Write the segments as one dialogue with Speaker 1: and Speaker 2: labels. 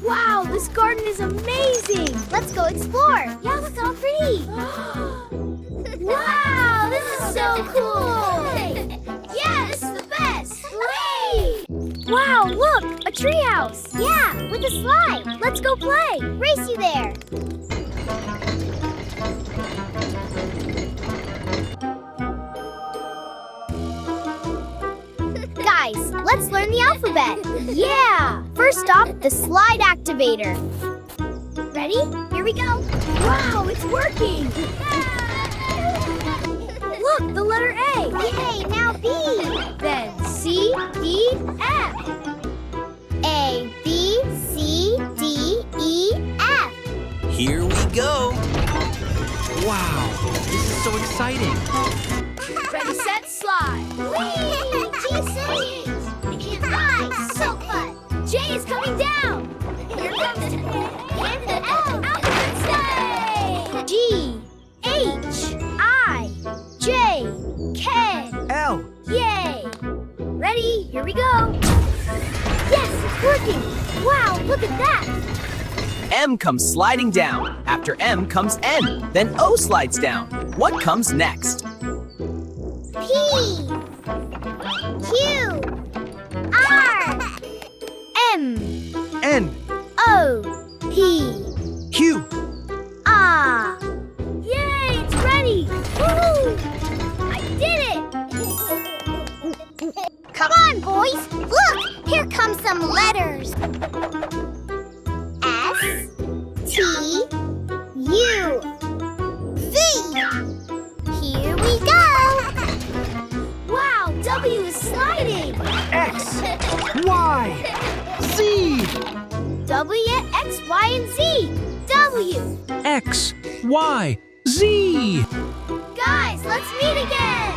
Speaker 1: Wow, this garden is amazing!
Speaker 2: Let's go explore.
Speaker 1: Yeah, look how pretty! Wow, this is so cool! Yeah, this is the best! Whee! Wow, look, a treehouse!
Speaker 2: Yeah, with a slide.
Speaker 1: Let's go play!
Speaker 2: Race you there. Guys, let's learn the alphabet.
Speaker 1: Yeah!
Speaker 2: First stop, the slide activator. Ready? Here we go.
Speaker 1: Wow, it's working! Look, the letter A!
Speaker 2: Yay, now B.
Speaker 1: Then C, D, F.
Speaker 2: A, B, C, D, E, F.
Speaker 3: Here we go! Wow, this is so exciting!
Speaker 1: Ready, set, slide!
Speaker 2: Whee! Jesus! Nice! So fun!
Speaker 1: J is coming down!
Speaker 2: Here comes the
Speaker 1: Alphabet stay! G, H, I, J, K.
Speaker 3: L!
Speaker 1: Yay! Ready? Here we go! Yes, it's working! Wow, look at that!
Speaker 3: M comes sliding down. After M comes N. Then O slides down. What comes next?
Speaker 2: P, Q, R,
Speaker 1: M,
Speaker 3: N,
Speaker 2: O, P,
Speaker 3: Q.
Speaker 2: R.
Speaker 1: Yay, it's ready! Woohoo! I did it!
Speaker 2: Come on, boys! Look! Here come some letters. S, T, U, V. Here we go!
Speaker 1: Wow, W is sliding!
Speaker 3: X, Y, Z.
Speaker 1: W, X, Y, and Z! W!
Speaker 4: X, Y, Z.
Speaker 1: Guys, let's meet again!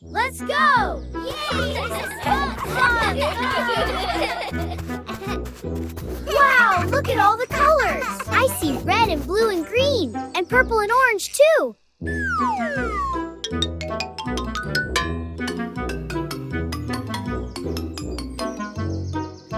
Speaker 1: Let's go! Yay! This is so fun! Wow, look at all the colors!
Speaker 2: I see red and blue and green.
Speaker 1: And purple and orange, too!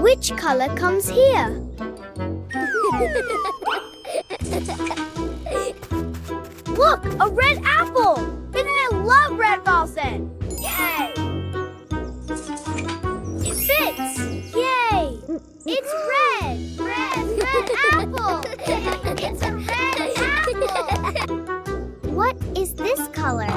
Speaker 1: Which color comes here? Look, a red apple! Isn't it love red Balsan? Yay! It fits! Yay! It's red! Red apple! It's a red apple!
Speaker 2: What is this color?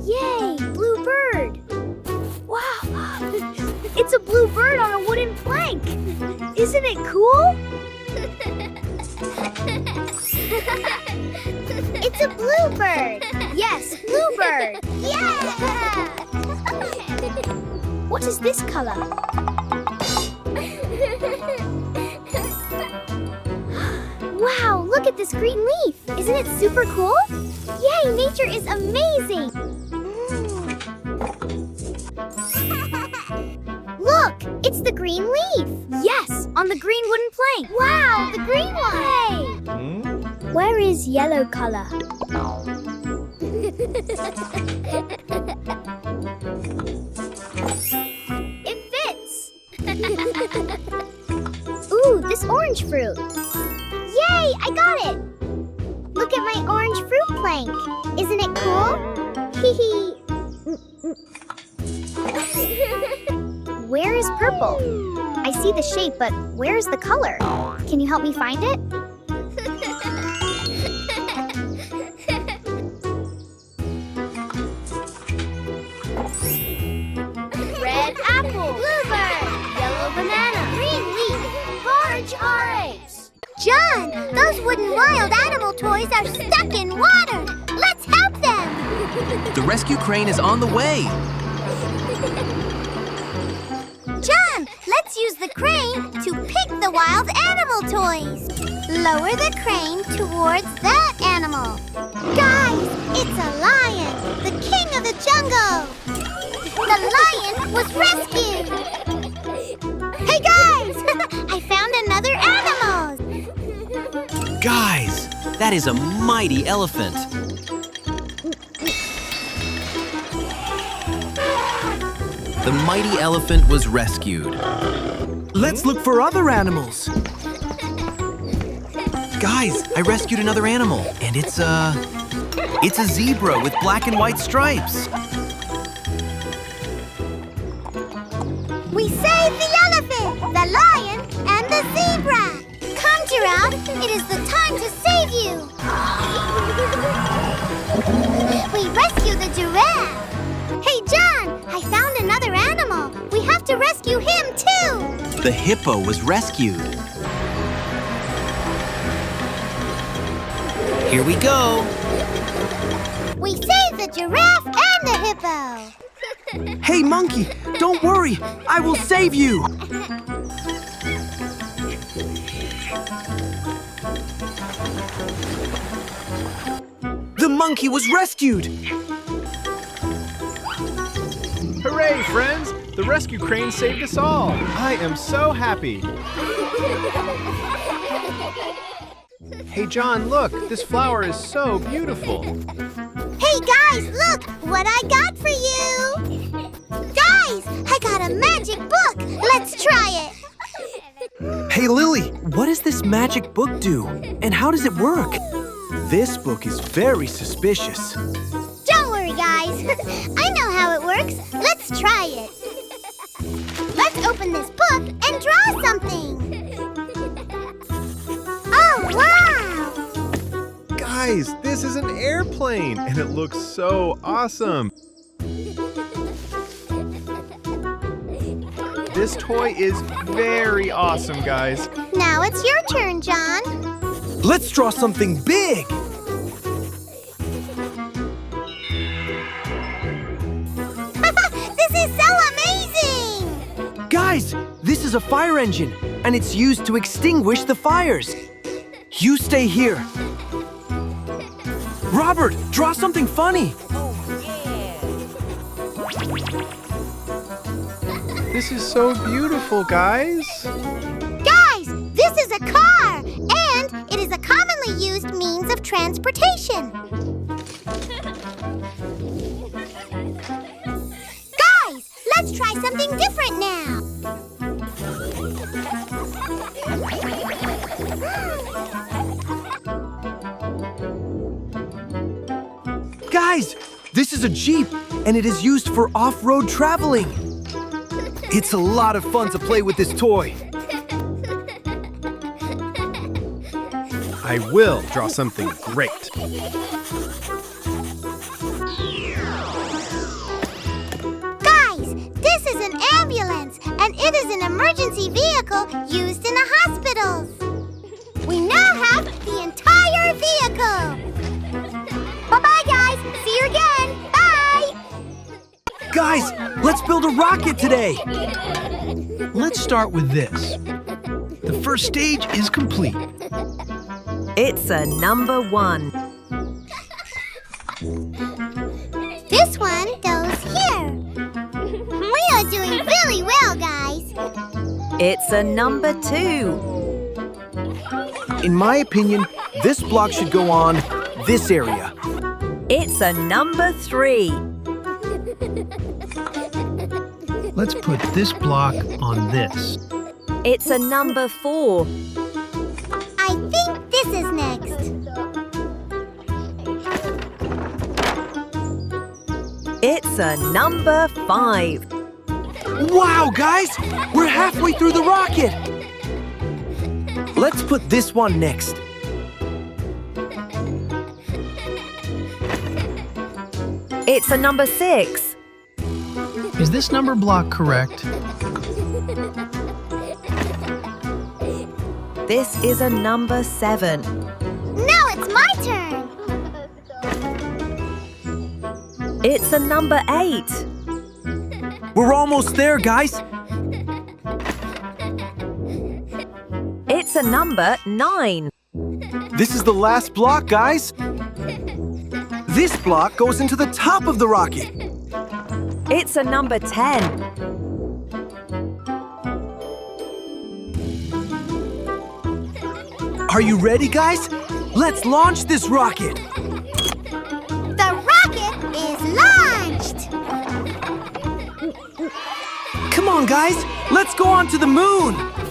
Speaker 1: Yay! Blue bird! Wow! It's a blue bird on a wooden plank! Isn't it cool?
Speaker 2: It's a bluebird.
Speaker 1: Yes, bluebird!
Speaker 2: Yeah!
Speaker 1: What is this color? Wow, look at this green leaf! Isn't it super cool?
Speaker 2: Yay, nature is amazing! Look, it's the green leaf.
Speaker 1: Yes, on the green wooden plank!
Speaker 2: Wow, the green one!
Speaker 1: Where is yellow color? It fits!
Speaker 2: Ooh, this orange fruit. Yay, I got it! Look at my orange fruit plank. Isn't it cool? Hee hee. Where is purple? I see the shape, but where is the color? Can you help me find it?
Speaker 1: Red apple! Bluebird! Yellow banana!
Speaker 2: Green leaf.
Speaker 1: Orange orange!
Speaker 2: John, those wooden wild animal toys are stuck in water. Let's help them.
Speaker 3: The rescue crane is on the way.
Speaker 2: John, let's use the crane to pick the wild animal toys. Lower the crane towards that animal. Guys, it's a lion, the king of the jungle. The lion was rescued. Hey guys, I found another animal.
Speaker 3: Guys, that is a mighty elephant.
Speaker 5: the mighty elephant was rescued.
Speaker 6: Let's look for other animals.
Speaker 5: Guys, I rescued another animal, and it's a zebra with black and white stripes.
Speaker 2: We saved the elephant, the lion, and the zebra. Come, Giraffe. It is the time to save you. We rescued the giraffe. Hey, John, I found another animal. We have to rescue him, too.
Speaker 5: The hippo was rescued. Here we go.
Speaker 2: We saved the giraffe and the hippo.
Speaker 6: Hey, monkey, don't worry. I will save you. The monkey was rescued.
Speaker 7: Hooray, friends! The rescue crane saved us all. I am so happy. Hey, John, look. This flower is so beautiful.
Speaker 2: Hey, guys, look what I got for you. Guys, I got a magic book. Let's try it.
Speaker 6: Hey, Lily, what does this magic book do? And how does it work? This book is very suspicious.
Speaker 2: Don't worry, guys. I know how it works. Let's try it. Let's open this book and draw something. Oh, wow!
Speaker 7: Guys, this is an airplane, and it looks so awesome. This toy is very awesome, guys.
Speaker 2: Now it's your turn, John.
Speaker 6: Let's draw something big.
Speaker 2: This is so amazing!
Speaker 6: Guys, this is a fire engine, and it's used to extinguish the fires. You stay here. Robert, draw something funny.
Speaker 7: This is so beautiful, guys.
Speaker 2: Guys, this is a car, and it is a commonly used means of transportation. Guys, let's try something different now.
Speaker 6: Guys, this is a Jeep, and it is used for off-road traveling. It's a lot of fun to play with this toy.
Speaker 7: I will draw something great.
Speaker 2: Guys, this is an ambulance, and it is an emergency vehicle used in the hospitals. We now have the entire vehicle. Bye-bye, guys. See you again. Bye.
Speaker 6: Guys, let's build a rocket today.
Speaker 4: Let's start with this. The first stage is complete.
Speaker 8: It's a number 1.
Speaker 2: This one goes here. We are doing really well, guys.
Speaker 8: It's a number 2.
Speaker 6: In my opinion, this block should go on this area.
Speaker 8: It's a number 3.
Speaker 4: Let's put this block on this.
Speaker 8: It's a number 4.
Speaker 2: I think this is next.
Speaker 8: It's a number 5.
Speaker 6: Wow, guys! We're halfway through the rocket! Let's put this one next.
Speaker 8: It's a number 6.
Speaker 4: Is this number block correct?
Speaker 8: This is a number 7.
Speaker 2: Now it's my turn.
Speaker 8: It's a number 8.
Speaker 6: We're almost there, guys.
Speaker 8: It's a number 9.
Speaker 6: This is the last block, guys. This block goes into the top of the rocket.
Speaker 8: It's a number 10.
Speaker 6: Are you ready, guys? Let's launch this rocket.
Speaker 2: The rocket is launched.
Speaker 6: on, guys. Let's go on to the moon.